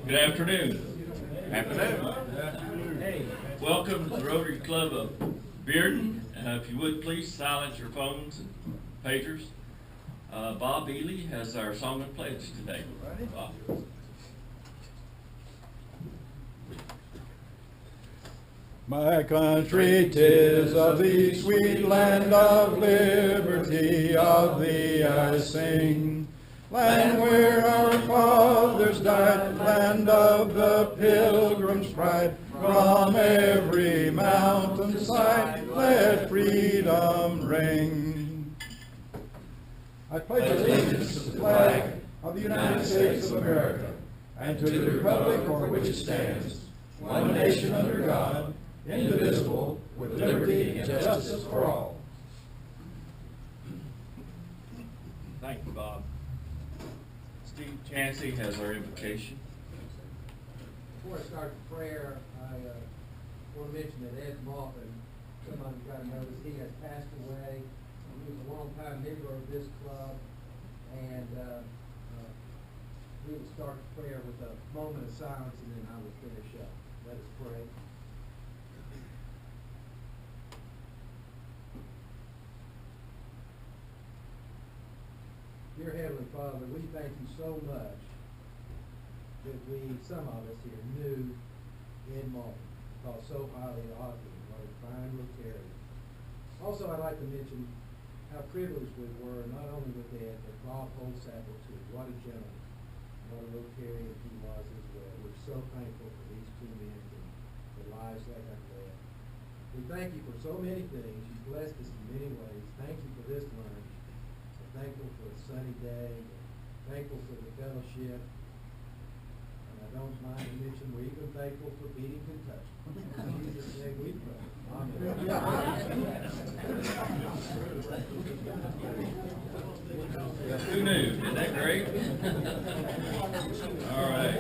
Good afternoon. Afternoon. Hey, welcome to the Rotary Club of Bearden. If you would please silence your phones and pagers. Bob Ely has our song and pledge today. Bob. My country, 'tis of thee, sweet land of liberty, of thee I sing. Land where our fathers died, land of the pilgrim's pride, from every mountainside let freedom ring. I pledge allegiance to the flag of the United States of America, and to the republic for which it stands, one nation under God, indivisible, with liberty and justice for all. Thank you, Bob. Steve Chansey has our invocation. Before I start the prayer, I want to mention that Ed Malton, some of you got to know this, he has passed away. He was a long-time member of this club, and we will start the prayer with a moment of silence, and then I will finish up. Let us pray. Dear Heavenly Father, we thank you so much that some of us here, knew Ed Malton, thought so highly of him, what a fine Rotarian. Also, I'd like to mention how privileged we were, not only with Ed, but Bob Holsapple too. What a gentleman, what a Rotarian he was as well. We're so thankful for these two men and the lives they have led. We thank you for so many things. You've blessed us in many ways. Thank you for this lunch. We're thankful for a sunny day. We're thankful for the fellowship. And I don't mind to mention we're even thankful for beating Kentucky. In Jesus' name we pray. Amen. Who knew? Isn't that great? All right.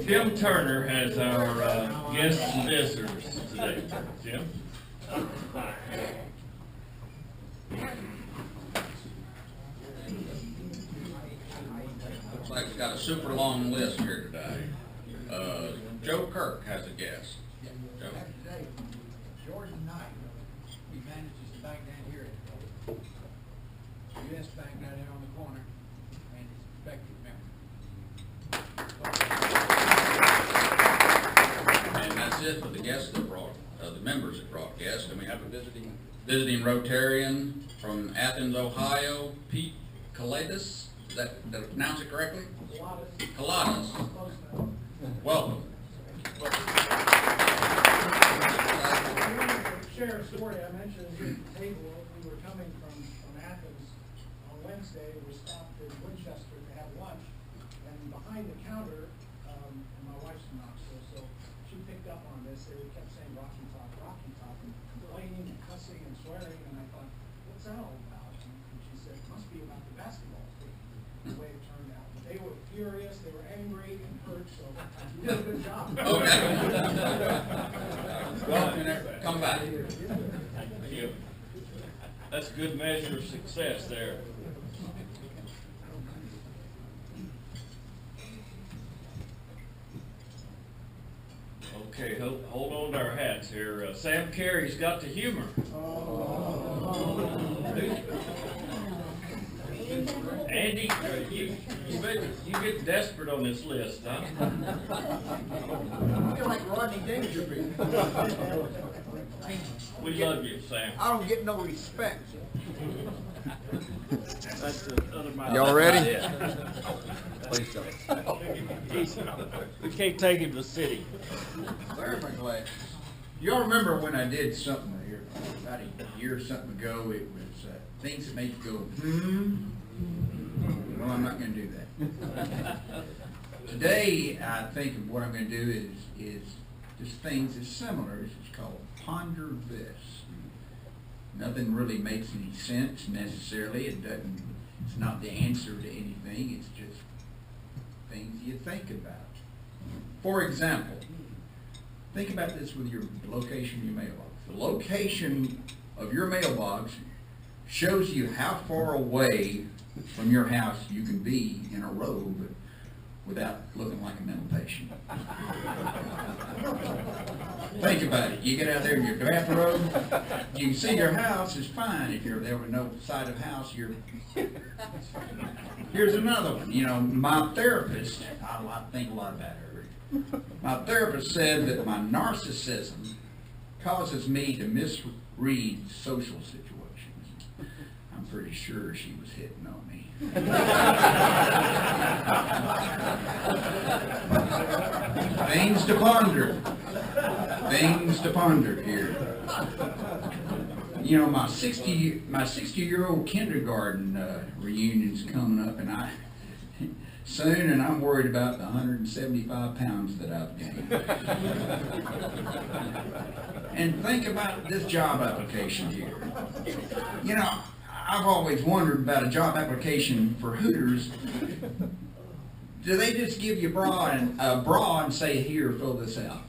Tim Turner has our guests and visitors today. Tim? Looks like we've got a super long list here today. Joe Kirk has a guest. Joe. Today, Jordan Knight, he manages the bank down here at the US Bank down there on the corner, and he's a effective member. And that's it for the guests that brought, the members that brought guests. And we have a visiting Rotarian from Athens, Ohio, Pete Kaladas. Did I pronounce it correctly? Kaladas. Welcome. Share a story. I mentioned at the table, we were coming from Athens on Wednesday. We stopped in Winchester to have lunch, and behind the counter, my wife's an officer, so she picked up on this. They kept saying Rocky Top, and complaining and cussing and swearing, and I thought, what's that all about? And she said, it must be about the basketball team, the way it turned out. But they were furious, they were angry and hurt, so you did a good job. Okay. Well, come back. Thank you. That's a good measure of success there. Okay, hold on to our hats here. Sam Carey's got the humor. Andy, you get desperate on this list, huh? I feel like Rodney Dangerfield. We love you, Sam. I don't get no respect. That's the other mile. Y'all ready? Yeah. Please don't. We can't take him to the city. Where are my glasses? Y'all remember when I did something here about a year or something ago? It was things that make you go, Well, I'm not going to do that. Today, I think of what I'm going to do is just things that's similar. It's called Ponder This. Nothing really makes any sense necessarily. It's not the answer to anything. It's just things you think about. For example, think about this with your location of your mailbox. The location of your mailbox shows you how far away from your house you can be in a robe without looking like a mental patient. Think about it. You get out there in your bathrobe, you can see your house is fine. If you're there with no side of house, you're... Here's another one. You know, my therapist, I think a lot about her. My therapist said that my narcissism causes me to misread social situations. I'm pretty sure she was hitting on me. Things to ponder. Things to ponder here. You know, my 60-year-old kindergarten reunion's coming up, and soon, and I'm worried about the 175 pounds that I've gained. And think about this job application here. You know, I've always wondered about a job application for Hooters. Do they just give you a bra and say, here, fill this out?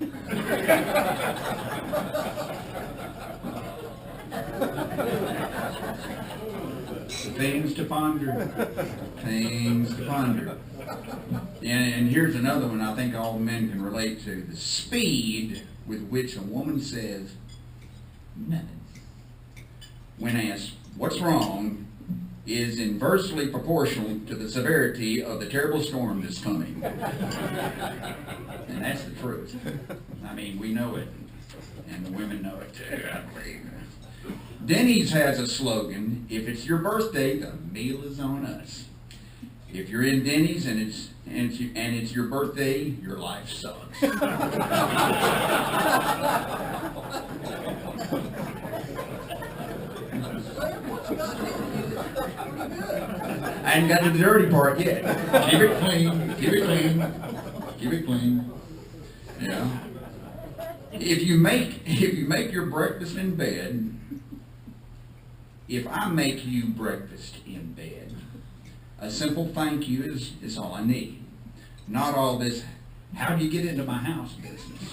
Things to ponder. Things to ponder. And here's another one I think all men can relate to. The speed with which a woman says nothing when asked what's wrong is inversely proportional to the severity of the terrible storm that's coming. And that's the truth. I mean, we know it, and the women know it too, I believe. Denny's has a slogan, if it's your birthday, the meal is on us. If you're in Denny's and it's your birthday, your life sucks. I hadn't got to the dirty part yet. Keep it clean, keep it clean, keep it clean. Yeah. If you make your breakfast in bed, if I make you breakfast in bed, a simple thank you is all I need. Not all this, how do you get into my house business.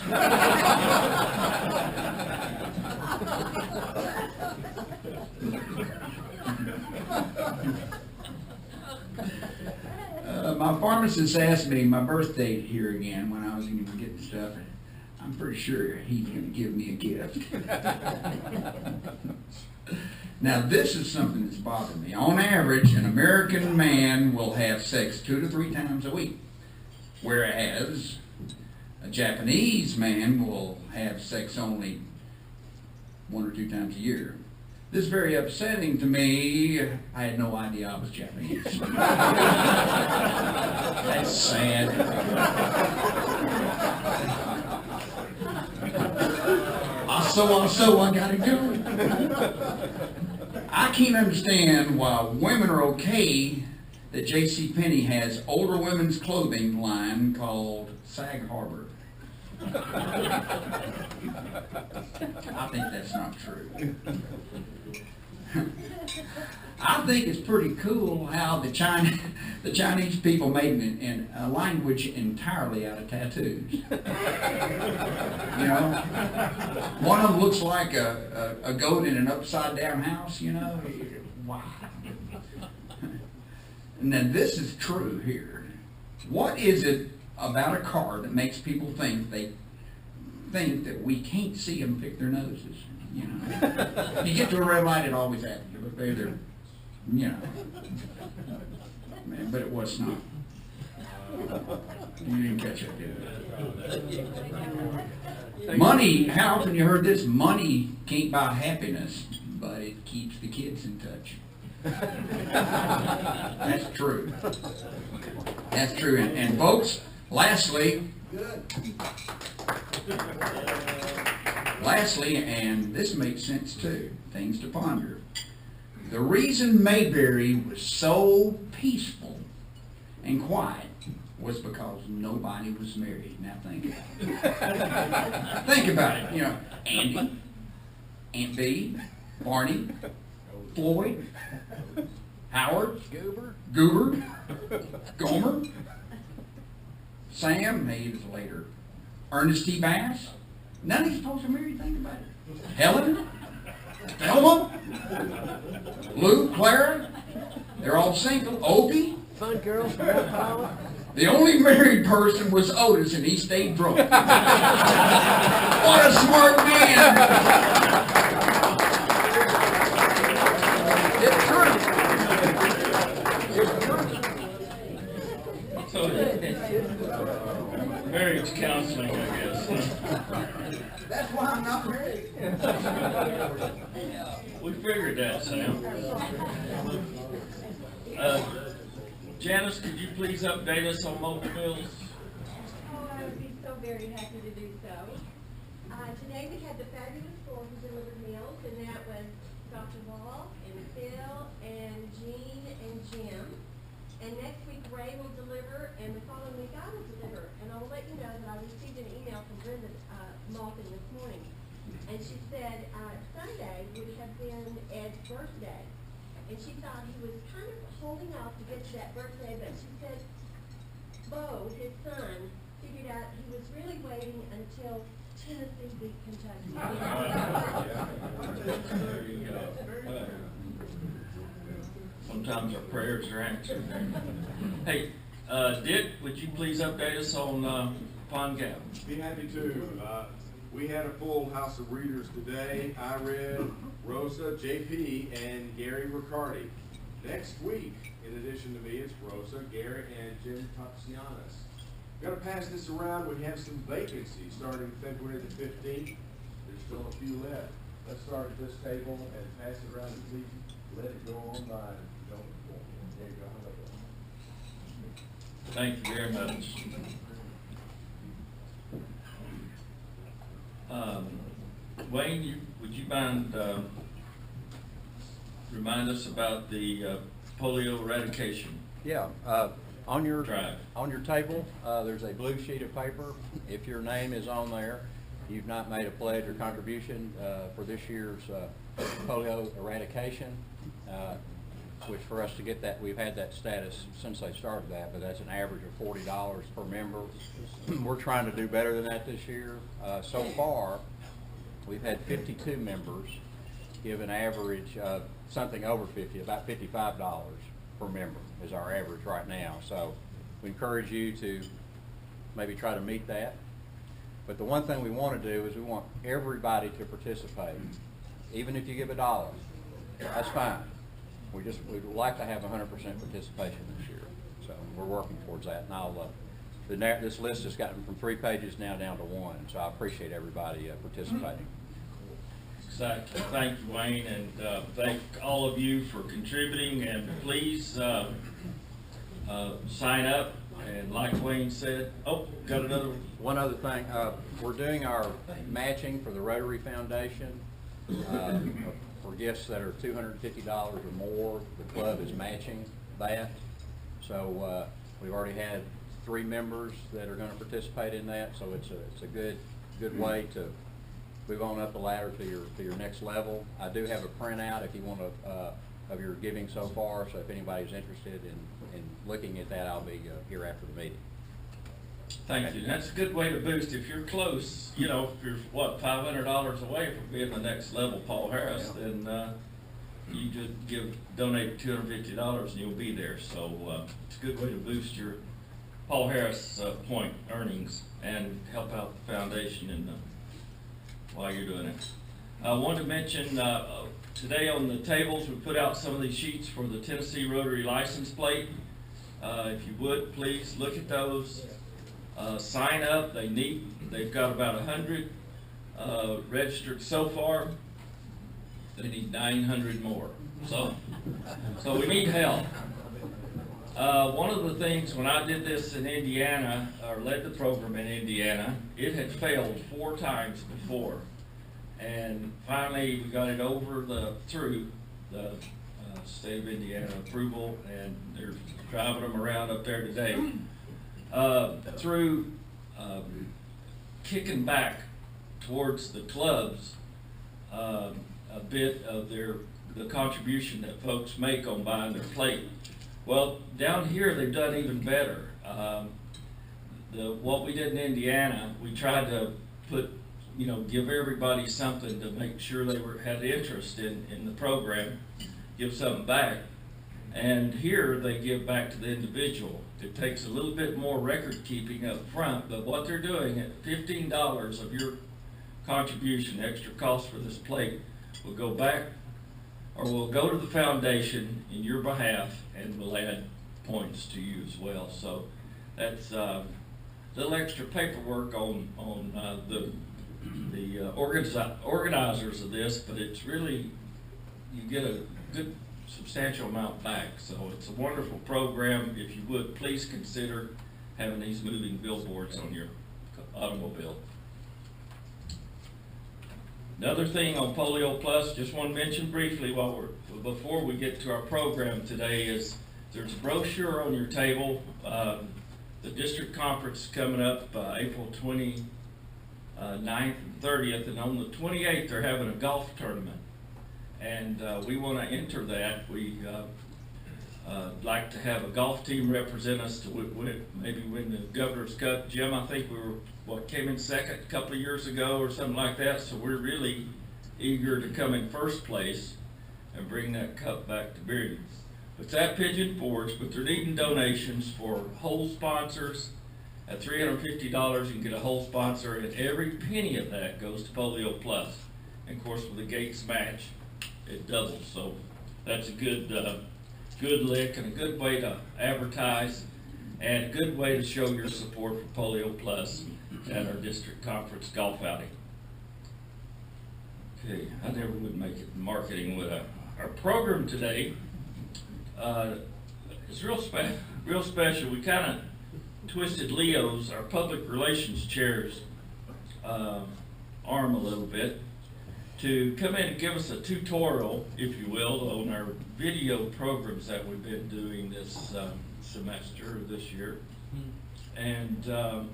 My pharmacist asked me my birth date here again when I was getting stuff, and I'm pretty sure he's going to give me a gift. Now, this is something that's bothered me. On average, an American man will have sex 2 to 3 times a week, whereas a Japanese man will have sex only 1 or 2 times a year. This is very upsetting to me. I had no idea I was Japanese. That's sad. Also, I gotta go. I can't understand why women are okay that JCPenney has older women's clothing line called Sag Harbor. I think that's not true. I think it's pretty cool how the Chinese people made in a language entirely out of tattoos. You know, one of them looks like a goat in an upside down house. You know, wow. Now this is true here. What is it about a car that makes people think that we can't see them pick their noses? You know, you get to a red light, it always happens. You look there, they're, you know, man, but it was not. You didn't catch it, did you? Money, how often you heard this? Money can't buy happiness, but it keeps the kids in touch. That's true. That's true. And folks, lastly, and this makes sense too, things to ponder. The reason Mayberry was so peaceful and quiet was because nobody was married. Now think about it. Think about it. You know, Andy, Aunt Bee, Barney, Floyd, Howard, Goober, Gomer, Sam, he was later, Ernest T. Bass. None of these folks are married, think about it. Helen, Thelma, Lou, Clara, they're They're all single. Opie? Fun girls from Mount Pilot. The only married person was Otis, and he stayed drunk. What a smart man! It's true. It's true. So, marriage counseling, I guess. That's why I'm not married. We figured that, Sam. Janice, could you please update us on mobile bills? Oh, I would be so very happy to do so. Today we had the fabulous four who delivered meals, and that was Dr. Wall and Phil and Jean and Jim. And next week Ray will deliver, and the following week I will deliver. And I will let you know that I received an email from Brenda Malton this morning. And she said Sunday would have been Ed's birthday. And she thought he was kind of holding off to get to that birthday, but she said Bo, his son, figured out he was really waiting until Tennessee beat Kentucky. There you go. Sometimes our prayers are answered. Hey, Dick, would you please update us on Pond Gap? Be happy to. We had a full house of readers today. I read Rosa, JP, and Gary Riccardi. Next week, in addition to me, it's Rosa, Gary, and Jim Topsianis. We've got to pass this around. We have some vacancies starting February the 15th. There's still a few left. Let's start at this table and pass it around and please let it go on by. Don't go. There you go. Thank you very much. Wayne, would you mind remind us about the polio eradication? Yeah, on your drive? On your table, there's a blue sheet of paper. If your name is on there, you've not made a pledge or contribution for this year's polio eradication, which for us to get that, we've had that status since they started that, but that's an average of $40 per member. We're trying to do better than that this year. So far, we've had 52 members give an average of something over 50, about $55 per member is our average right now. So we encourage you to maybe try to meet that. But the one thing we want to do is we want everybody to participate. Even if you give $1, that's fine. We'd like to have 100% participation this year. So we're working towards that. And I'll, this list has gotten from 3 pages now down to 1. So I appreciate everybody participating. Exactly. Thank you, Wayne, and thank all of you for contributing. And please sign up. And like Wayne said, oh, got another one. One other thing, we're doing our matching for the Rotary Foundation for gifts that are $250 or more. The club is matching that. So we've already had 3 members that are going to participate in that. So it's a good way to move on up the ladder to your next level. I do have a printout if you want to of your giving so far. So if anybody's interested in looking at that, I'll be here after the meeting. Thank you. That's a good way to boost. If you're close, you know, if you're $500 away from being the next level Paul Harris, then you just donate $250 and you'll be there. So it's a good way to boost your Paul Harris point earnings and help out the foundation while you're doing it. I want to mention today on the tables we put out some of these sheets for the Tennessee Rotary license plate. If you would, please look at those. Sign up. They've got about 100 registered so far. They need 900 more. So we need help. One of the things when I did this in Indiana, or led the program in Indiana, it had failed 4 times before. And finally we got it through the state of Indiana approval, and they're driving them around up there today. Through kicking back towards the clubs a bit of the contribution that folks make on buying their plate. Well, down here they've done even better. What we did in Indiana, we tried to give everybody something to make sure they had interest in the program, give something back. And here they give back to the individual. It takes a little bit more record keeping up front, but what they're doing at $15 of your contribution, extra cost for this plate, will go back or will go to the foundation in your behalf and will add points to you as well. So that's a little extra paperwork on the organizers of this, but it's really, you get a good substantial amount back. So it's a wonderful program. If you would, please consider having these moving billboards on your automobile. Another thing on Polio Plus, just want to mention briefly before we get to our program today, is there's a brochure on your table. The district conference is coming up April 29th and 30th, and on the 28th they're having a golf tournament. And we want to enter that. We like to have a golf team represent us to maybe win the Governor's Cup. Jim, I think we were, came in second a couple of years ago or something like that. So we're really eager to come in first place and bring that cup back to Bearden. It's at Pigeon Forge, but they're needing donations for hole sponsors. At $350, you can get a hole sponsor, and every penny of that goes to Polio Plus. And of course, with the Gates match, it doubles. So that's a good lick and a good way to advertise and a good way to show your support for Polio Plus at our district conference golf outing. Okay, I never would make it in marketing with our program today. It's real special. We kind of twisted Leo's, our public relations chair's arm a little bit to come in and give us a tutorial, if you will, on our video programs that we've been doing this semester, this year. And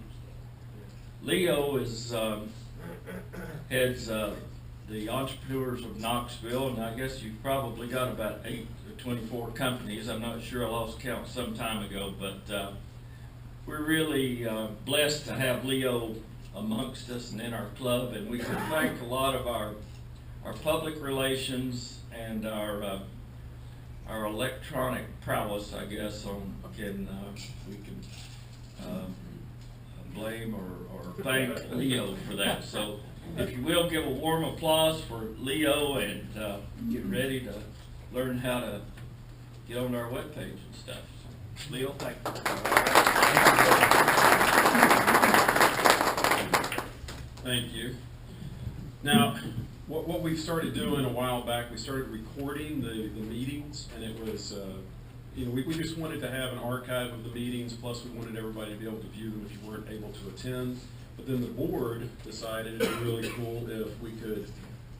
Leo is heads the Entrepreneurs of Knoxville, and I guess you've probably got about 8 or 24 companies. I'm not sure, I lost count some time ago, but we're really blessed to have Leo amongst us and in our club, and we can thank a lot of our public relations and our electronic prowess, I guess, we can blame or thank Leo for that. So if you will, give a warm applause for Leo, and get ready to learn how to get on our webpage and stuff. So, Leo, thank you. Thank you. Now, what we started doing a while back, we started recording the meetings, and it was, we just wanted to have an archive of the meetings, plus we wanted everybody to be able to view them if you weren't able to attend. But then the board decided it'd be really cool if we could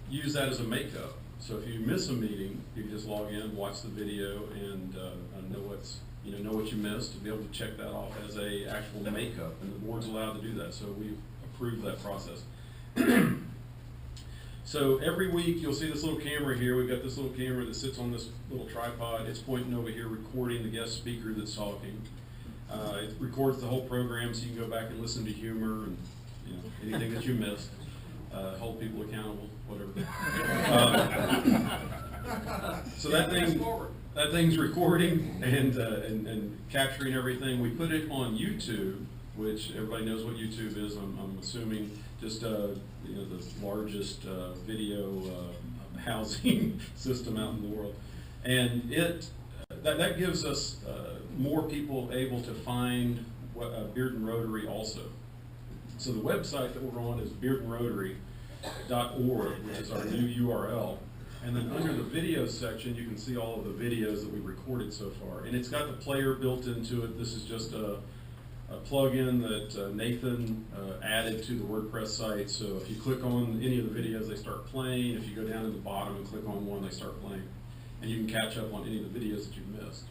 use that as a makeup. So if you miss a meeting, you can just log in, watch the video, and know what you missed, to be able to check that off as a actual makeup. And the board's allowed to do that, so we've approved that process. So every week you'll see this little camera here. We've got this little camera that sits on this little tripod. It's pointing over here, recording the guest speaker that's talking. It records the whole program, so you can go back and listen to humor and anything that you missed. Hold people accountable, whatever. So that thing's recording and capturing everything. We put it on YouTube, which everybody knows what YouTube is. I'm assuming just the largest video housing system out in the world, and that gives us more people able to find Bearden Rotary also. So the website that we're on is beardenrotary.org, which is our new URL. And then under the video section, you can see all of the videos that we've recorded so far. And it's got the player built into it. This is just a plug-in that Nathan added to the WordPress site. So if you click on any of the videos, they start playing. If you go down to the bottom and click on one, they start playing. And you can catch up on any of the videos that you've missed.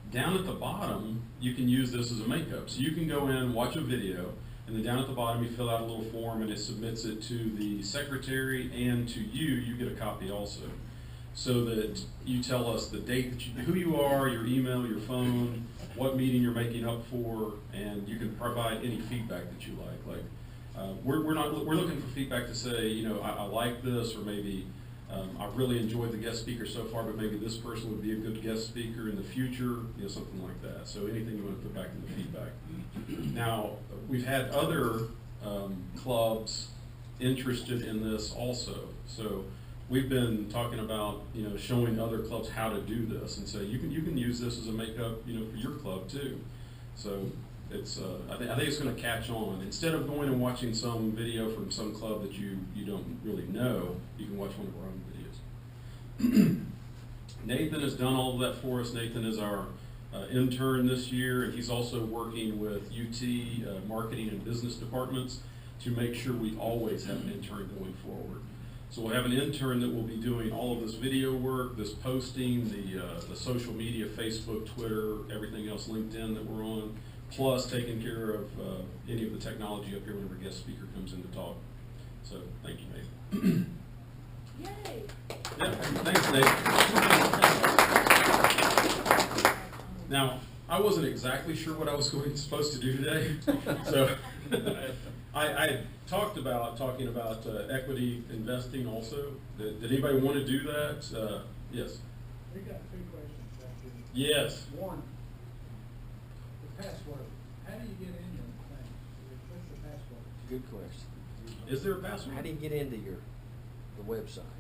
Down at the bottom, you can use this as a makeup. So you can go in, watch a video, and then down at the bottom you fill out a little form and it submits it to the secretary, and to you, you get a copy also. So that you tell us the date that who you are, your email, your phone, what meeting you're making up for, and you can provide any feedback that you like. We're looking for feedback to say, I like this, or maybe I really enjoyed the guest speaker so far, but maybe this person would be a good guest speaker in the future, something like that. So anything you want to put back in the feedback. Now, we've had other clubs interested in this also. So we've been talking about, showing other clubs how to do this, and say you can use this as a makeup, for your club too. So it's I think it's going to catch on. Instead of going and watching some video from some club that you don't really know, you can watch one of our own videos. Nathan has done all of that for us. Nathan is our intern this year, and he's also working with UT marketing and business departments to make sure we always have an intern going forward. So we'll have an intern that will be doing all of this video work, this posting, the social media, Facebook, Twitter, everything else, LinkedIn that we're on, plus taking care of any of the technology up here whenever a guest speaker comes in to talk. So thank you, Nathan. Yay! Yeah, thanks, Nathan. Now, I wasn't exactly sure what I was supposed to do today, so I talking about equity investing also. Did anybody want to do that? Yes. We got 2 questions. Yes. One, the password. How do you get in your thing? What's the password? Good question. Is there a password? How do you get into the website?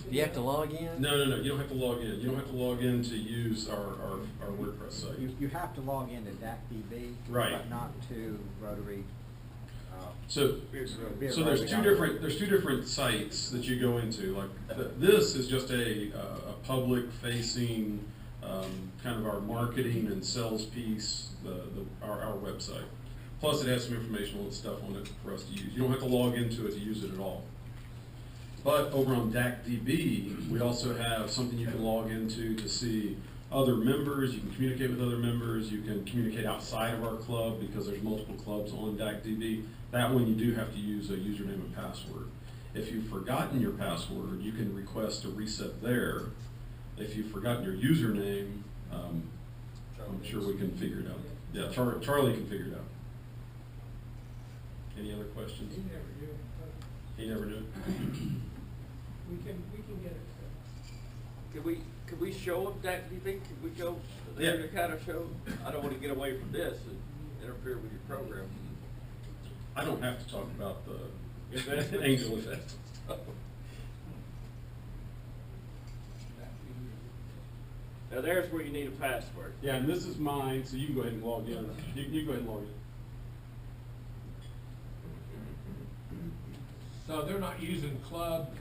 Do you have to log in? No. You don't have to log in. You don't have to log in to use our WordPress site. You have to log into DACDB, Right. but not to Rotary. So there's two different sites that you go into. Like this is just a public facing kind of our marketing and sales piece, our website. Plus it has some informational stuff on it for us to use. You don't have to log into it to use it at all. But over on DACDB, we also have something you can log into to see other members. You can communicate with other members. You can communicate outside of our club because there's multiple clubs on DACDB. That one you do have to use a username and password. If you've forgotten your password, you can request a reset there. If you've forgotten your username, I'm sure we can figure it out. Yeah, Charlie can figure it out. Any other questions? He never knew it. He never knew. We can get it. Could we show them that? Do you think could we go there to kind of show? I don't want to get away from this and interfere with your program. I don't have to talk about the angel investment. Now there's where you need a password. Yeah, and this is mine, so you can go ahead and log in. You go ahead and log in. So they're not using Club?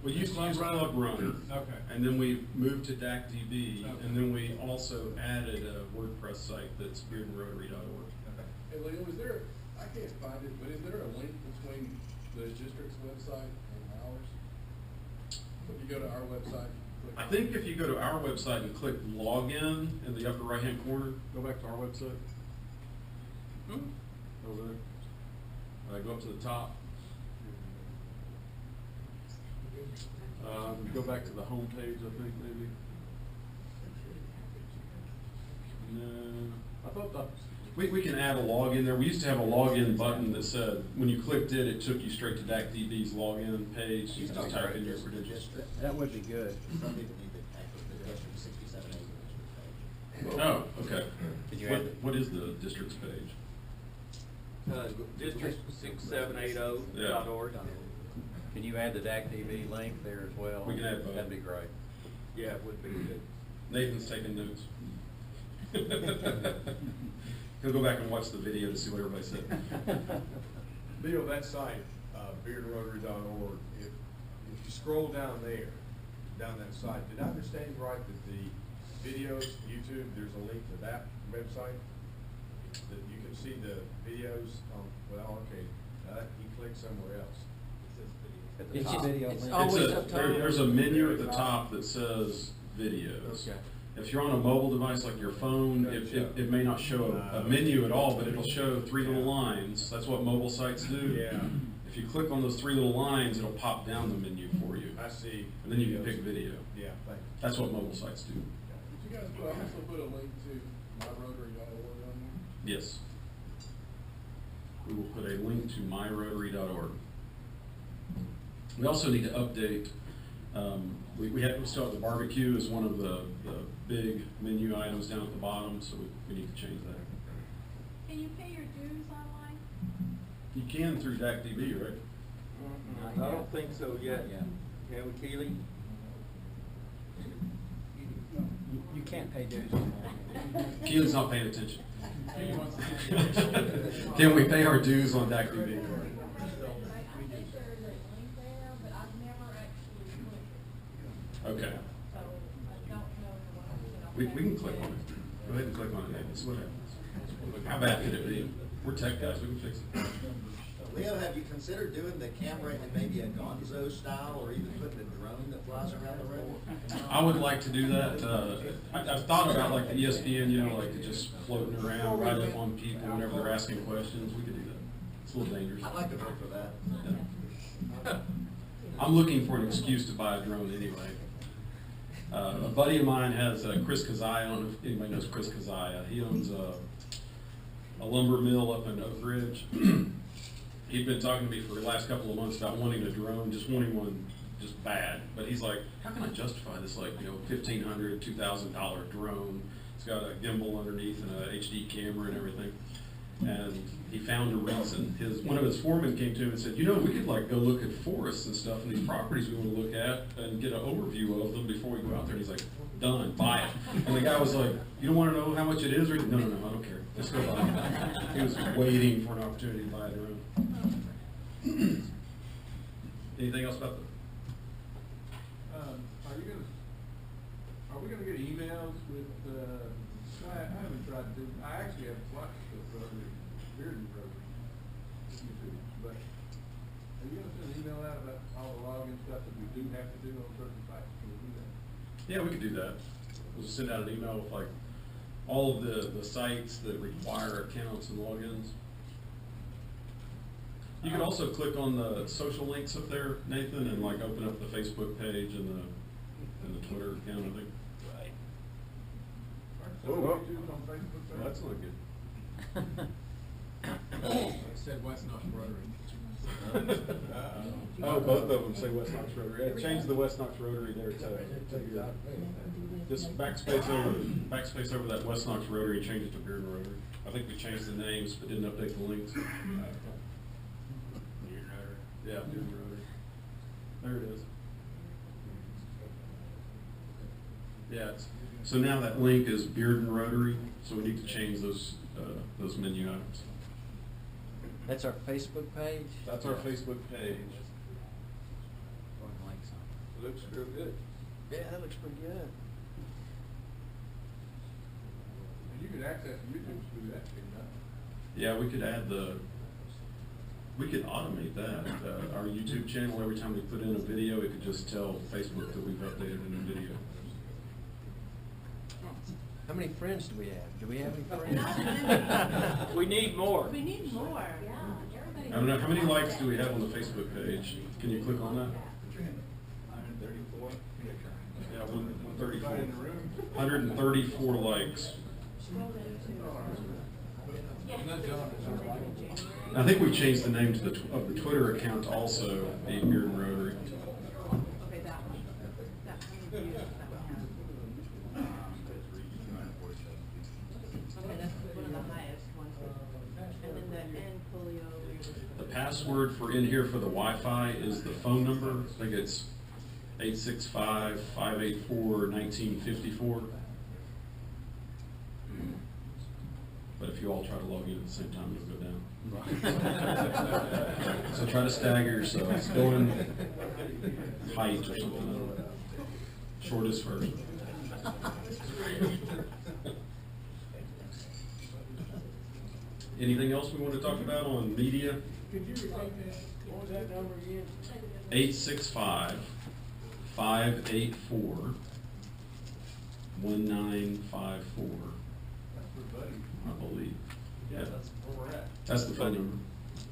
We used to use Club Runner. Okay. And then we moved to DACDB, and then we also added a WordPress site that's beardenrotary.org. Hey, Leo, I can't find it, but is there a link between the district's website and ours? If you go to our website, click. I think if you go to our website and click login in the upper right-hand corner, go back to our website. Over there. Go up to the top. Go back to the home page, I think, maybe. No, I thought we can add a login there. We used to have a login button that said, when you clicked it, it took you straight to DACDB's login page. You just type in your credentials. That would be good. Some people need to access the district 6780 Oh, okay. Did you add What is the district's page? District 6780.org. Can you add the DACDB link there as well? We can add both. That'd be great. Yeah, it would be good. Nathan's taking notes. He'll go back and watch the video to see what everybody said. Leo, that site, beardenrotary.org, if you scroll down there, down that site, did I understand you right that the videos, YouTube, there's a link to that website? That you can see the videos on, well, okay, you click somewhere else. At the It's top. video It's link. always up top. There's a menu at the top that says videos. Okay. If you're on a mobile device like your phone, it may not show a menu at all, but it'll show 3 little lines. That's what mobile sites do. Yeah. If you click on those 3 little lines, it'll pop down the menu for you. I see. And then you can pick video. Yeah, thank you. That's what mobile sites do. Did you guys also put a link to myrotary.org on there? Yes. We will put a link to myrotary.org. We also need to update We still have the barbecue as one of the big menu items down at the bottom, so we need to change that. Can you pay your dues online? You can through DACDB, right? I don't think so yet. Can we, Keely? You can't pay dues. Keely's not paying attention. Can we pay our dues on DACDB? Okay. We can click on it. Go ahead and click on it, David. See what happens. How bad could it be? We're tech guys, we can fix it. Leo, have you considered doing the camera in maybe a gonzo style, or even putting a drone that flies around the room? I would like to do that. I've thought about like the ESPN, you know, like just floating around right up on people whenever they're asking questions. We could do that. It's a little dangerous. I'd like to vote for that. Yeah. I'm looking for an excuse to buy a drone anyway. A buddy of mine has Chris Kazaya. I don't know if anybody knows Chris Kazaya. He owns a lumber mill up in Oak Ridge. He'd been talking to me for the last couple of months about wanting a drone, just wanting one just bad. But he's like, how can I justify this, like, you know, $1,500, $2,000 drone? It's got a gimbal underneath and a HD camera and everything. And he found a reason. One of his foremen came to him and said, you know, we could like go look at forests and stuff and these properties we want to look at and get an overview of them before we go out there. And he's like, done, buy it. And the guy was like, you don't want to know how much it is? Or no, I don't care. Let's go buy it. He was waiting for an opportunity to buy a drone. Anything else about that? Are we gonna get emails with, I haven't tried to do, I actually have watched the Rotary, Bearden Rotary, YouTube, but are you gonna send an email out about all the login stuff that we do have to do on certain sites? Can we do that? Yeah, we could do that. We'll just send out an email with like all of the sites that require accounts and logins. You can also click on the social links up there, Nathan, and like open up the Facebook page and the Twitter account, I think. Right. Oh, YouTube's on Facebook page? That's not good. It said West Knox Rotary. Oh, both of them say West Knox Rotary. Yeah, change the West Knox Rotary there to just backspace over that West Knox Rotary, change it to Bearden Rotary. I think we changed the names but didn't update the links. Yeah, Bearden Rotary. There it is. Yeah, so now that link is Bearden Rotary, so we need to change those menu items. That's our Facebook page? That's our Facebook page. It looks real good. Yeah, that looks pretty good. And you can access YouTube through that, can you not? Yeah, we could automate that. Our YouTube channel, every time we put in a video, it could just tell Facebook that we've updated a new video. How many friends do we have? Do we have any friends? We need more. We need more, yeah. Everybody. I don't know, how many likes do we have on the Facebook page? Can you click on that? 134. Yeah, 134. Everybody in the room? 134 likes. I think we changed the name to of the Twitter account also, the Bearden Rotary. Okay, that one. That one view, that one. Okay, that's one of the highest ones. And then the N polio. The password for in here for the Wi-Fi is the phone number. I think it's 865-584-1954. But if you all try to log in at the same time, it'll go down. So try to stagger yourselves. Go in height or something. Shortest first. Anything else we want to talk about on media? Could you repeat that? What was that number again? 865-584-1954. I believe. Yeah, That's where we're at. that's the phone number.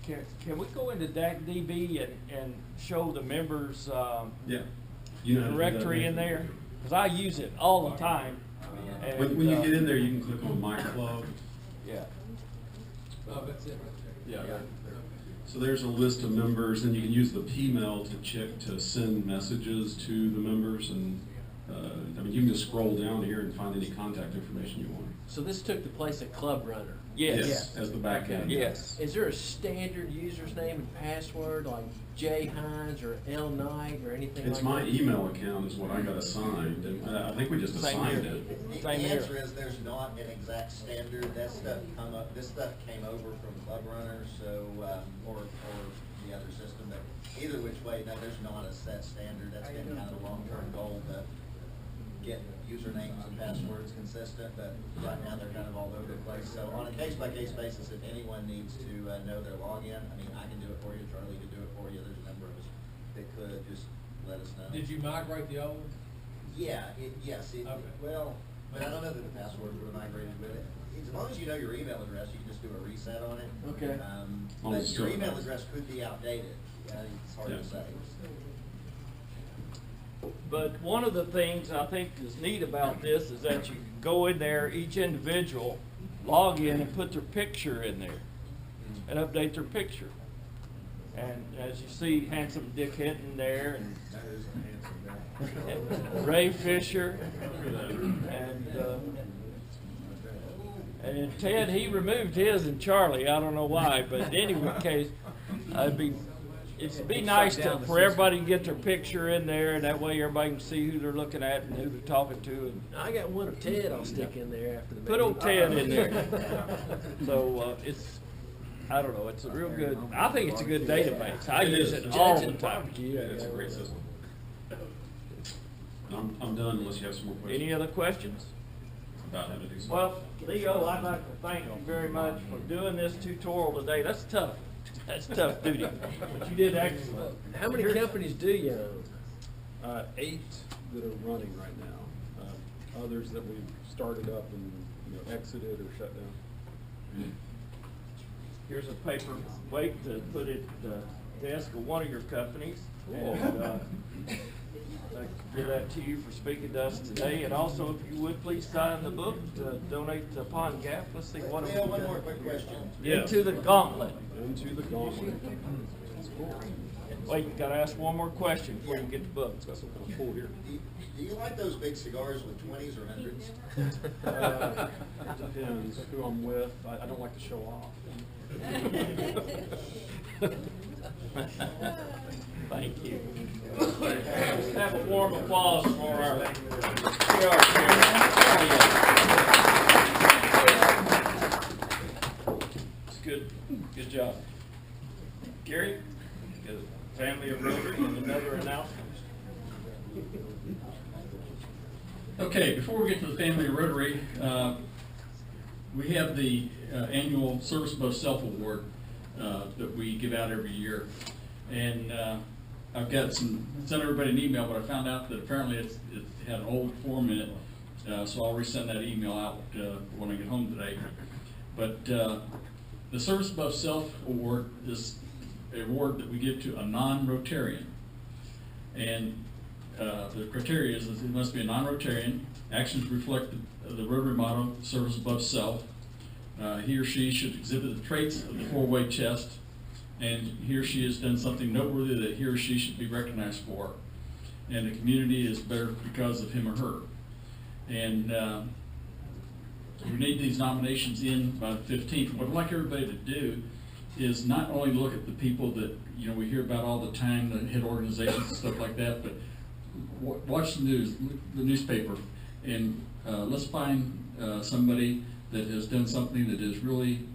Can we go into DACDB and show the members, Yeah. You know how to do that, directory in Nathan? there? Cause I use it all the time. When you get in there, you can click on My Club. Yeah. Oh, that's it right there. Yeah. So there's a list of members, and you can use the P-mail to check, to send messages to the members, and, I mean, you can just scroll down here and find any contact information you want. So this took the place of Club Runner? Yes. As the back end. Yes. Is there a standard username and password like J Hines or L Knight or anything It's like my that? email account is what I got assigned, and I think we just Same assigned here. it. The answer is there's not an exact standard. That stuff this stuff came over from Club Runner, so, or the other system, but either which way, no, there's not a set standard. That's been kind of a long-term goal to get usernames and passwords consistent, but right now they're kind of all over the place. So on a case-by-case basis, if anyone needs to know their login, I mean, I can do it for you, Charlie can do it for you, there's a number of us that could, just let us know. Did you migrate the old one? Yeah, yes, Okay. well, but I don't know that the passwords were migrated with it. As long as you know your email address, you can just do a reset on it. Okay. But your email address could be outdated. It's hard to say. But one of the things I think is neat about this is that you can go in there, each individual, log in and put their picture in there and update their picture. And as you see, handsome Dick Hinton there, and Ray Fisher, and Ted, he removed his, and Charlie, I don't know why, but in any case, it'd be nice for everybody to get their picture in there, and that way everybody can see who they're looking at and who they're talking to. And I got one of Ted I'll stick in there after the meeting. put old Ted in there. So I don't know, it's a real good, I think it's a good database. I use it all the time. Yeah, it's a great system. I'm done unless you have some more questions. Any other questions? About how to do something. Well, Leo, I'd like to thank you very much for doing this tutorial today. That's tough. That's tough duty, but you did excellent. How many companies do you own? 8 that are running right now. Others that we've started up and exited or shut down. Here's a paper weight to put at the desk of one of your companies. And I give that to you for speaking to us today. And also, if you would, please sign the book to donate to Pond Gap. Let's see what Leo, one more quick question. Into the gauntlet. Into the gauntlet. Wait, you gotta ask one more question before you get the book. Got some pull here. Do you like those big cigars with 20s or 100s? It depends who I'm with. I don't like to show off. Thank you. Let's have a warm applause for our It's good job. Gary, the family of Rotary, and another announcement. Okay, before we get to the family of Rotary, we have the annual Service Above Self Award that we give out every year. And I've sent everybody an email, but I found out that apparently it had an old form in it, so I'll resend that email out when I get home today. But the Service Above Self Award is an award that we give to a non-Rotarian. And the criteria is that it must be a non-Rotarian. Actions reflect the Rotary motto, service above self. He or she should exhibit the traits of the four-way test, and he or she has done something noteworthy that he or she should be recognized for. And the community is better because of him or her. And we need these nominations in by the 15th. What I'd like everybody to do is not only look at the people that we hear about all the time, the head organizations and stuff like that, but watch the news, the newspaper, and let's find somebody that has done something that is really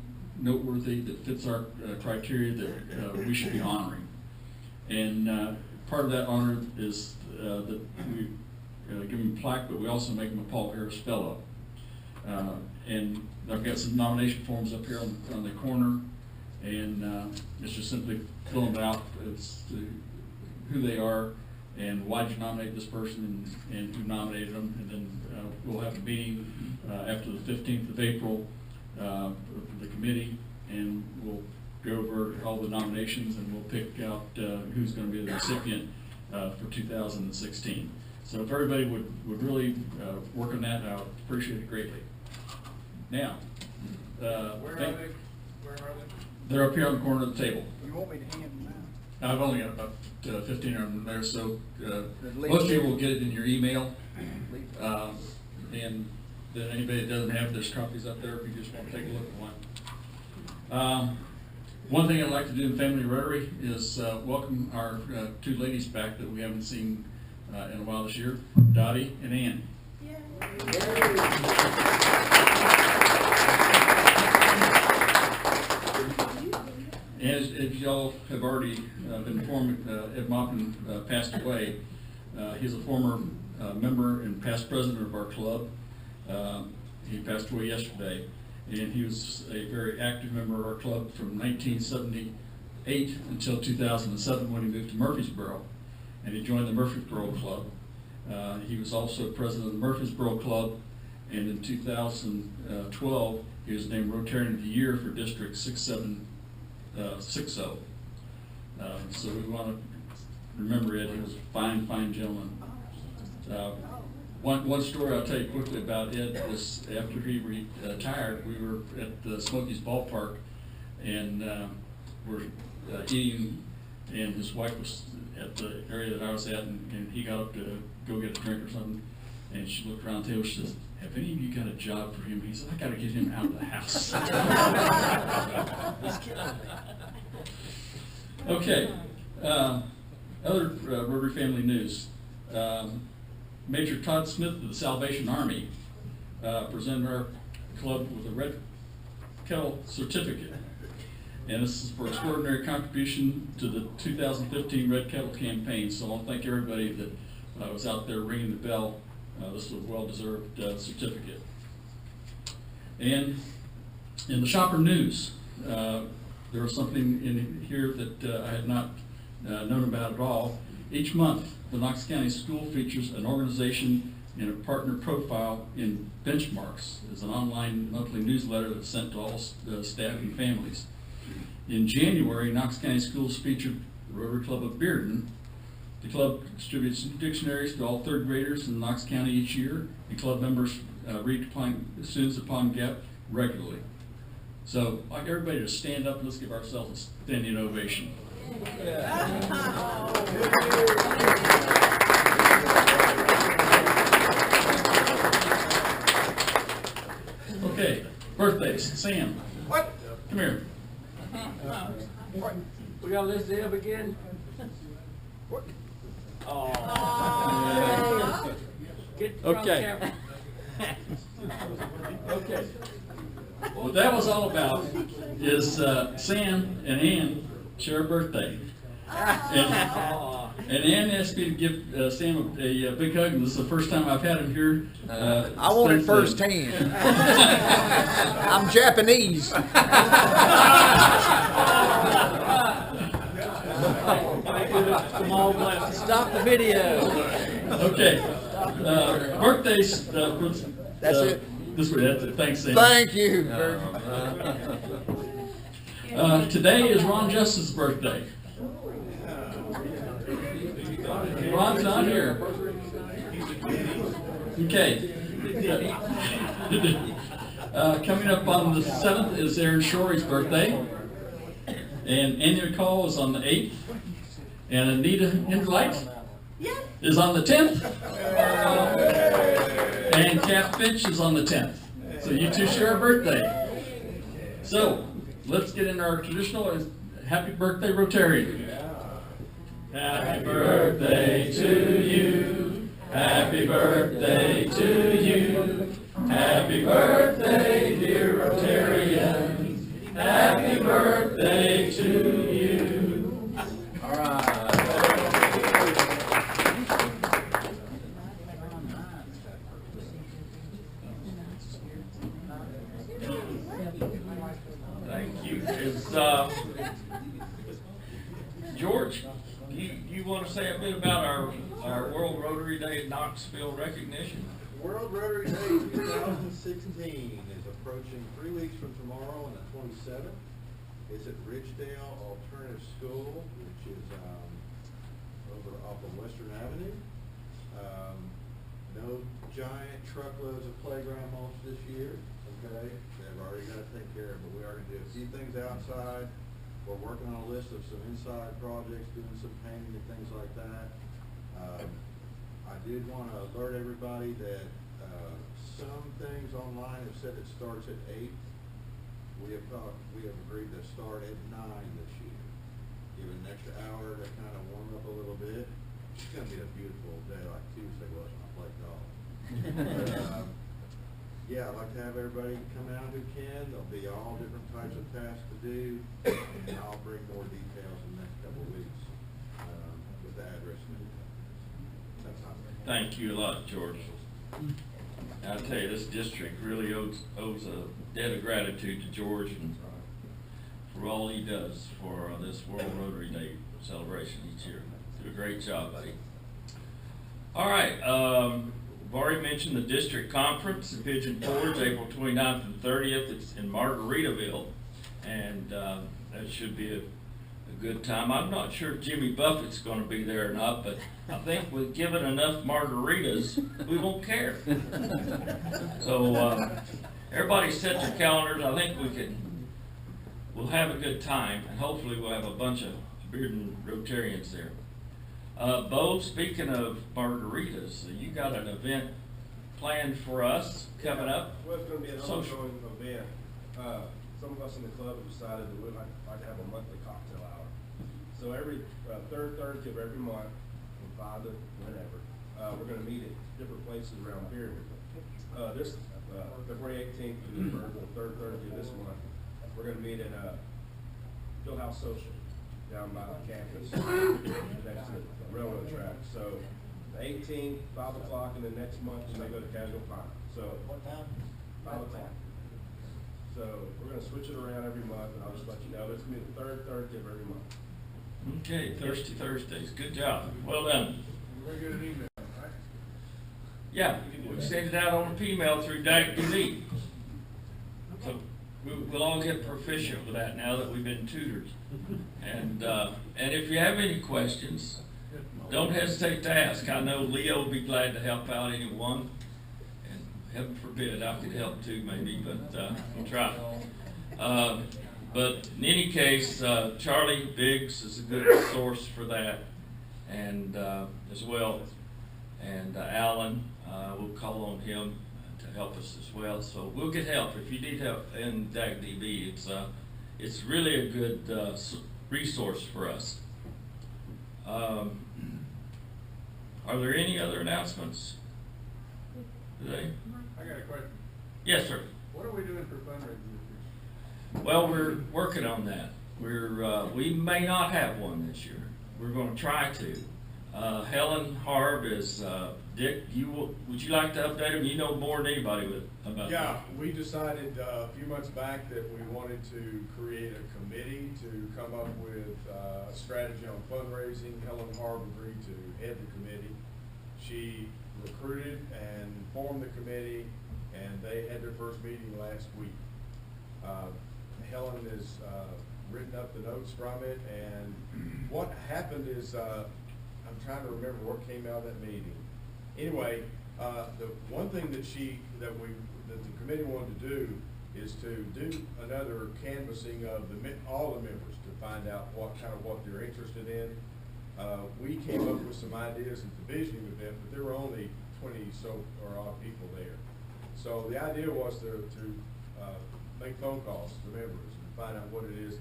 noteworthy, that fits our criteria that we should be honoring. And part of that honor is that we give them a plaque, but we also make them a Paul Harris Fellow. And I've got some nomination forms up here on the corner, and it's just simply filling it out as to who they are and why did you nominate this person and who nominated them. And then we'll have a meeting after the 15th of April for the committee, and we'll go over all the nominations and we'll pick out who's going to be the recipient for 2016. So if everybody would really work on that, I would appreciate it greatly. Now, Where are they? They're up here on the corner of the table. You want me to hand them out? I've only got about 15 of them there, so most of you will get it in your email. And then anybody that doesn't have, there's copies up there if you just want to take a look at one. One thing I'd like to do in Family Rotary is welcome our two ladies back that we haven't seen in a while this year, Dottie and Ann. As y'all have already been informed, Ed Maupin passed away. He's a former member and past president of our club. He passed away yesterday, and he was a very active member of our club from 1978 until 2007 when he moved to Murfreesboro, and he joined the Murfreesboro Club. He was also president of the Murfreesboro Club, and in 2012 he was named Rotarian of the Year for District 6760. So we want to remember Ed. He was a fine, fine gentleman. One story I'll tell you quickly about Ed was after he retired, we were at the Smokies ballpark, and we're eating, and his wife was at the area that I was at, and he got up to go get a drink or something, and she looked around the table, she says, "Have any of you got a job for him?" He said, "I got to get him out of the house." Okay, other Rotary family news. Major Todd Smith of the Salvation Army presented our club with a Red Kettle certificate. And this is for extraordinary contribution to the 2015 Red Kettle campaign. So I want to thank everybody that was out there ringing the bell. This is a well-deserved certificate. And in the shopper news, there was something in here that I had not known about at all. Each month, the Knox County School features an organization and a partner profile in Benchmarks. It's an online monthly newsletter that's sent to all staff and families. In January, Knox County Schools featured the Rotary Club of Bearden. The club distributes dictionaries to all third graders in Knox County each year, and club members read students upon gap regularly. So I'd like everybody to stand up and let's give ourselves a standing ovation. Okay, birthdays. Sam. What? Come here. We got to list it up again. Get Okay. Okay. What that was all about is Sam and Ann share a birthday. And Ann asked me to give Sam a big hug, and this is the first time I've had him here. I want it firsthand. I'm Japanese. Stop the video. Okay. Birthdays. That's it. This way. That's it. Thanks, Sam. Thank you. Today is Ron Justice's birthday. Ron's not here. Okay. Coming up on the 7th is Aaron Shorey's birthday. And Andy McCall is on the 8th. And Anita Hinderlight is on the 10th. And Kath Finch is on the 10th. So you two share a birthday. So let's get in our traditional happy birthday Rotarian. Happy birthday to you. Happy birthday to you. Happy birthday, dear Rotarian. Happy birthday to you. All right. Thank you. George, you want to say a bit about our World Rotary Day at Knoxville recognition? World Rotary Day 2016 is approaching 3 weeks from tomorrow on the 27th. It's at Ridgedale Alternative School, which is over off of Western Avenue. No giant truckloads of playground mulch this year, okay? They've already got to take care of it, but we are going to do a few things outside. We're working on a list of some inside projects, doing some painting and things like that. I did want to alert everybody that some things online have said it starts at 8. We have agreed to start at 9 this year. Give it an extra hour to kind of warm up a little bit. It's going to be a beautiful day like Tuesday was when I played golf. But, yeah, I'd like to have everybody come out who can. There'll be all different types of tasks to do, and I'll bring more details in the next couple of weeks with the address and everything. That's all. Thank you a lot, George. I tell you, this district really owes a debt of gratitude to George and for all he does for this World Rotary Day celebration each year. Do a great job, buddy. All right, we've already mentioned the district conference in Pigeon Forge, April 29th and 30th. It's in Margaritaville, and that should be a good time. I'm not sure if Jimmy Buffett's going to be there or not, but I think with given enough margaritas, we won't care. So everybody set their calendars. I think we'll have a good time, and hopefully we'll have a bunch of Bearden Rotarians there. Bo, speaking of margaritas, you got an event planned for us coming up? Well, it's going to be an Social. ongoing event. Some of us in the club have decided that we'd like to have a monthly cocktail hour. So every third Thursday of every month, from 5 to whenever, we're going to meet at different places around Bearden. This February 18th to the third Thursday of this month, we're going to meet at Fieldhouse Social down by the campus next to the railroad track. So the 18th, 5 o'clock, and then next month we may go to Casual Fire. So what time? 5 o'clock. So we're going to switch it around every month, and I'll just let you know. It's going to be the third Thursday of every month. Okay, Thirsty Thursdays. Good job. Well done. We're going to get an email, right? Yeah, we send it out on an email through DAC-DB. So we'll all get proficient with that now that we've been tutored. And if you have any questions, don't hesitate to ask. I know Leo will be glad to help out anyone. And heaven forbid I could help too maybe, but we'll try. But in any case, Charlie Biggs is a good source for that, and as well. And Alan, we'll call on him to help us as well. So we'll get help if you need help in DAC-DB. It's really a good resource for us. Are there any other announcements today? I got a question. Yes, sir. What are we doing for fundraising this year? Well, we're working on that. We may not have one this year. We're going to try to. Helen Harb is Dick. Would you like to update him? You know more than anybody about Yeah, that. we decided a few months back that we wanted to create a committee to come up with a strategy on fundraising. Helen Harb agreed to head the committee. She recruited and formed the committee, and they had their first meeting last week. Helen has written up the notes from it, and what happened is, I'm trying to remember what came out of that meeting. Anyway, the one thing that the committee wanted to do is to do another canvassing of all the members to find out what they're interested in. We came up with some ideas at the visioning event, but there were only 20 or odd people there. So the idea was to make phone calls to members and find out what it is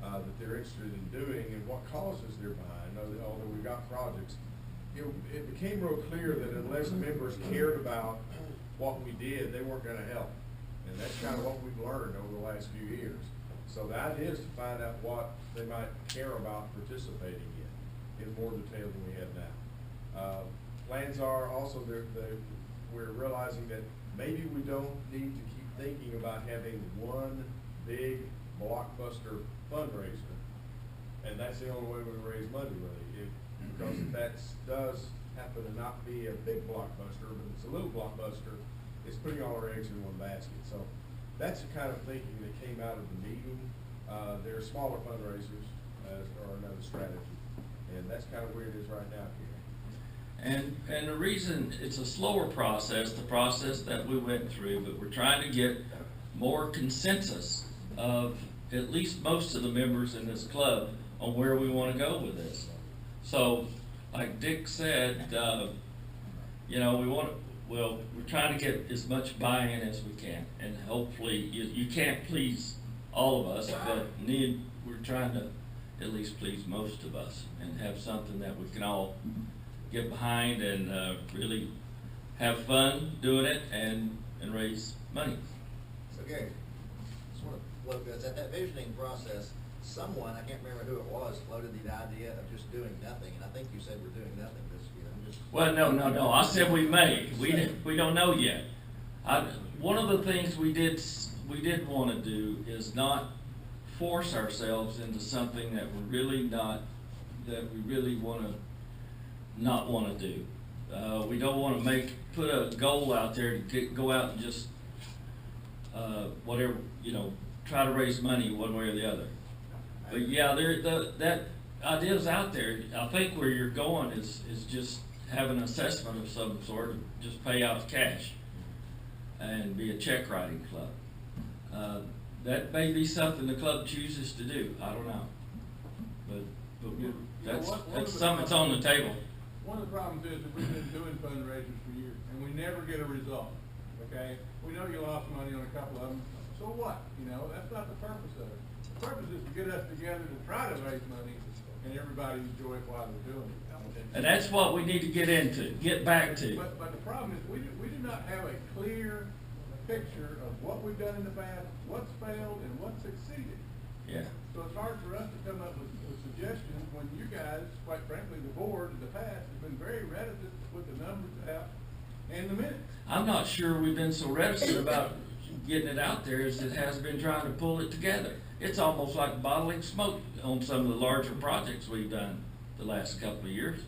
that they're interested in doing and what causes they're behind. Although we've got projects, it became real clear that unless members cared about what we did, they weren't going to help. And that's kind of what we've learned over the last few years. So the idea is to find out what they might care about participating in more detail than we have now. Plans are also we're realizing that maybe we don't need to keep thinking about having one big blockbuster fundraiser, and that's the only way we raise money really. Because if that does happen to not be a big blockbuster, but it's a little blockbuster, it's putting all our eggs in one basket. So that's the kind of thinking that came out of the meeting. There are smaller fundraisers or another strategy, and that's kind of where it is right now, Gary. And the reason it's a slower process, the process that we went through, but we're trying to get more consensus of at least most of the members in this club on where we want to go with this. So, like Dick said, you know, we're trying to get as much buy-in as we can, and hopefully, you can't please all of us, but we're trying to at least please most of us, and have something that we can all get behind and really have fun doing it and raise money. So Gary, just want to float this. At that visioning process, someone, I can't remember who it was, floated the idea of just doing nothing, and I think you said we're doing nothing this year. Well, no, I said we may. We don't know yet. One of the things we did want to do is not force ourselves into something that we really want to not want to do. We don't want to put a goal out there to go out and just whatever, you know, try to raise money one way or the other. But yeah, that idea's out there. I think where you're going is just have an assessment of some sort, just pay out cash and be a check writing club. That may be something the club chooses to do. I don't know, but that's something that's on the table. One of the problems is that we've been doing fundraisers for years, and we never get a result, okay? We know you lost money on a couple of them, so what? You know, that's not the purpose of it. The purpose is to get us together to try to raise money, and everybody enjoy it while they're doing it. And that's what we need to get back to. But the problem is, we do not have a clear picture of what we've done in the past, what's failed, and what's succeeded. Yeah. So it's hard for us to come up with suggestions when you guys, quite frankly, the board in the past has been very reticent to put the numbers out and the minutes. I'm not sure we've been so reticent about getting it out there as it has been trying to pull it together. It's almost like bottling smoke on some of the larger projects we've done the last couple of years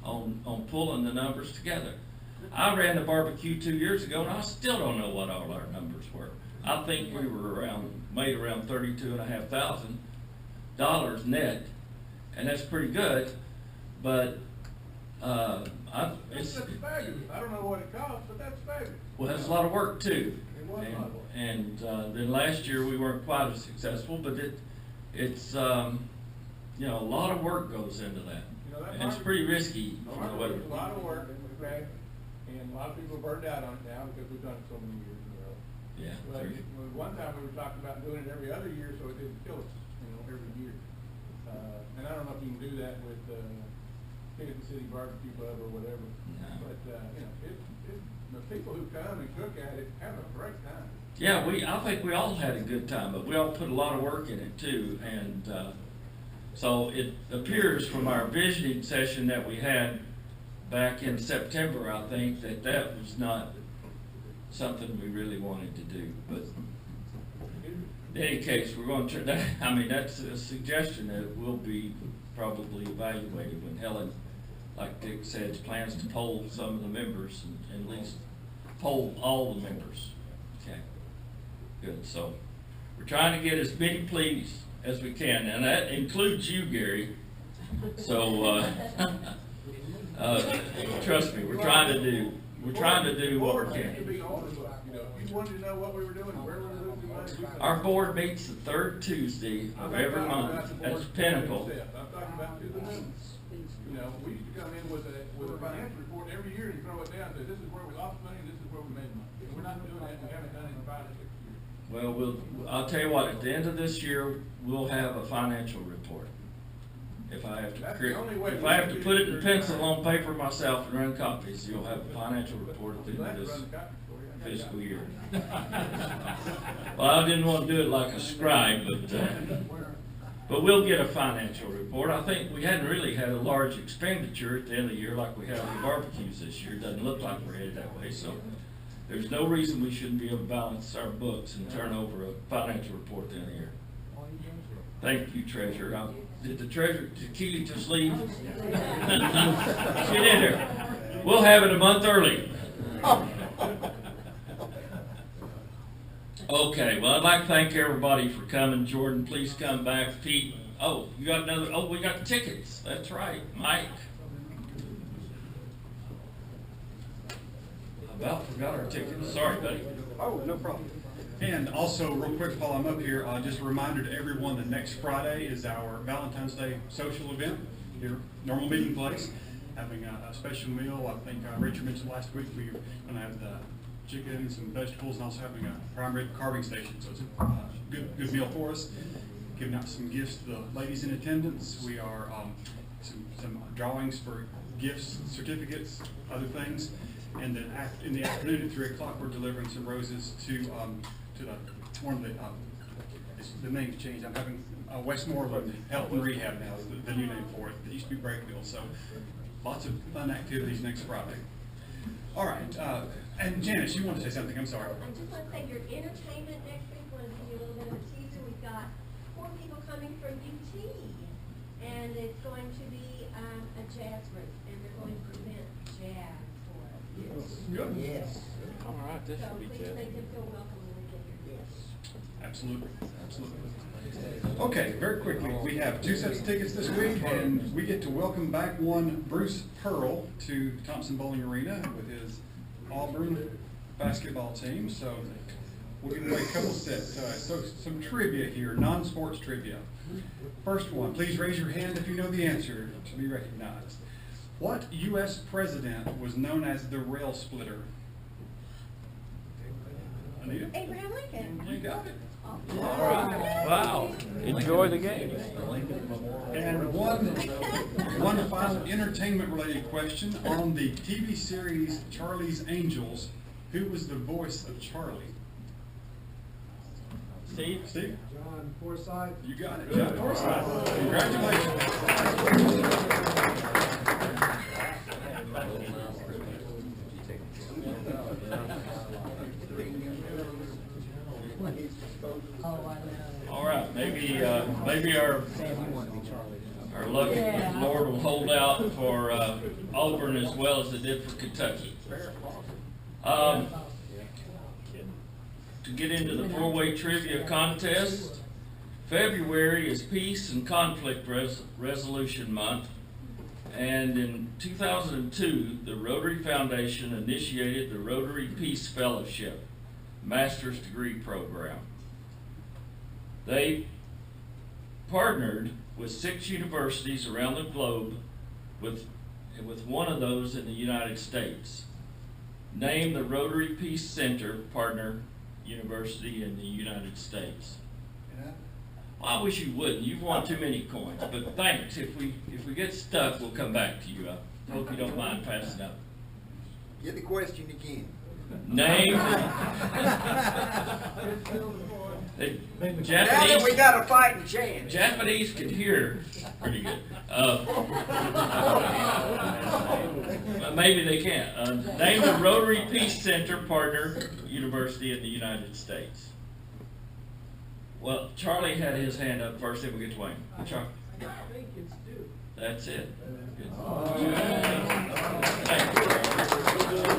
on pulling the numbers together. I ran the barbecue 2 years ago, and I still don't know what all our numbers were. I think we were made around $32,500 net, and that's pretty good. But that's fabulous. I don't know what it costs, but that's fabulous. Well, that's a lot of work too. It was a lot of work. And then last year we weren't quite as successful, but it's you know, a lot of work goes into that. You know, And it's pretty risky. A lot of work, okay, and a lot of people are burned out on it now because we've done it so many years in a row. Yeah. But one time we were talking about doing it every other year, so it didn't kill us, you know, every year. And I don't know if you can do that with Kansas City Barbecue Club or whatever. No. But you know, the people who come and cook at it have a great time. Yeah, I think we all had a good time, but we all put a lot of work in it too. And so it appears from our visioning session that we had back in September, I think, that was not something we really wanted to do. But in any case, we're going to that. I mean, that's a suggestion that will be probably evaluated when Helen, like Dick said, plans to poll some of the members and at least poll all the members. Okay, good. So we're trying to get as many pleas as we can, and that includes you, Gary. So trust me, we're trying to do what we can. You wanted to know what we were doing, where we were losing money. Our board meets the third Tuesday of every month. That's Pinnacle. I'm talking about to the members. You know, we used to come in with a financial report every year and throw it down and say, this is where we lost money, this is where we made money. And we're not doing that, we haven't done it in 5 or 6 years. Well, I'll tell you what, at the end of this year, we'll have a financial report. If I have to put it in pencil on paper myself and run copies, you'll have a financial report at the end of this fiscal year. Well, I didn't want to do it like a scribe, but we'll get a financial report. I think we hadn't really had a large expenditure at the end of the year like we have with the barbecues this year. It doesn't look like we're headed that way, so there's no reason we shouldn't be able to balance our books and turn over a financial report at the end of the year. Thank you, Treasurer. Did the Treasurer, did Keely just leave? Get in here. We'll have it a month early. Okay, well, I'd like to thank everybody for coming. Jordan, please come back. Pete, you got another, we got the tickets. That's right. Mike. About forgot our tickets. Sorry, buddy. Oh, no problem. And also, real quick while I'm up here, just a reminder to everyone that next Friday is our Valentine's Day social event here, normal meeting place, having a special meal. I think Rachel mentioned last week we're going to have the chicken and some vegetables, and also having a prime rib carving station. So it's a good meal for us. Giving out some gifts to the ladies in attendance. We are some drawings for gifts, certificates, other things. And then in the afternoon at 3 o'clock, we're delivering some roses to the one of the name's changed. I'm having Westmoreland Health and Rehab now, is the new name for it. It used to be Breakville. So lots of fun activities next Friday. All right. And Janice, you want to say something? I'm sorry. I just want to say your entertainment next week, want to give you a little bit of a teaser. We've got 4 people coming from UT, and it's going to be a jazz group, and they're going to present jazz for us. Good. Yes. All right, this So should be please good. make them feel welcome when we get here. Absolutely. Absolutely. Okay, very quickly, we have 2 sets of tickets this week, and we get to welcome back one Bruce Pearl to Thompson Bowling Arena with his Auburn basketball team. So we'll give away a couple sets. So some trivia here, non-sports trivia. First one, please raise your hand if you know the answer to be recognized. What U.S. president was known as the rail splitter? Anita? Abraham Lincoln. You got it. All right. Wow. Enjoy the game. And one final entertainment-related question. On the TV series Charlie's Angels, who was the voice of Charlie? Steve? Steve? John Forsythe. You got it. John Forsythe. Congratulations. All right, maybe our lucky Lord will hold out for Auburn as well as it did for Kentucky. To get into the 4-way trivia contest, February is Peace and Conflict Resolution Month, and in 2002, the Rotary Foundation initiated the Rotary Peace Fellowship Master's Degree Program. They partnered with 6 universities around the globe, with one of those in the United States. Name the Rotary Peace Center partner university in the United States. Well, I wish you wouldn't. You've won too many coins, but thanks. If we get stuck, we'll come back to you. I hope you don't mind passing up. Get the question again. Name the Japanese. Now that we got a fighting chance. Japanese can hear pretty good. Maybe they can't. Name the Rotary Peace Center partner university in the United States. Well, Charlie had his hand up first, then we get to Wayne. Charlie. I think it's Duke. That's it. Good.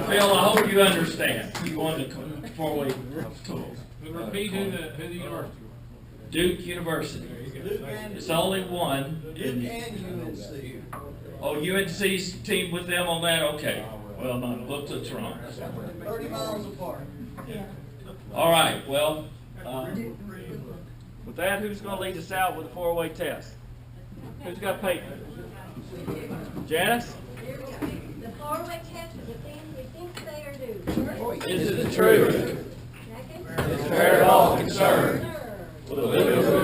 Phil, I hope you understand. You won the 4-way tool. Repeat who the university was. Duke University. It's only one. Duke and UNC. Oh, UNC's team with them on that? Okay. Well, no, look to Toronto. 30 miles apart. All right, well, with that, who's going to lead us out with a 4-way test? Who's got paper? Janice? There we go. The 4-way test is the thing we think they are due. First, Is it the truth? second, Is where it all concerned? third. With a little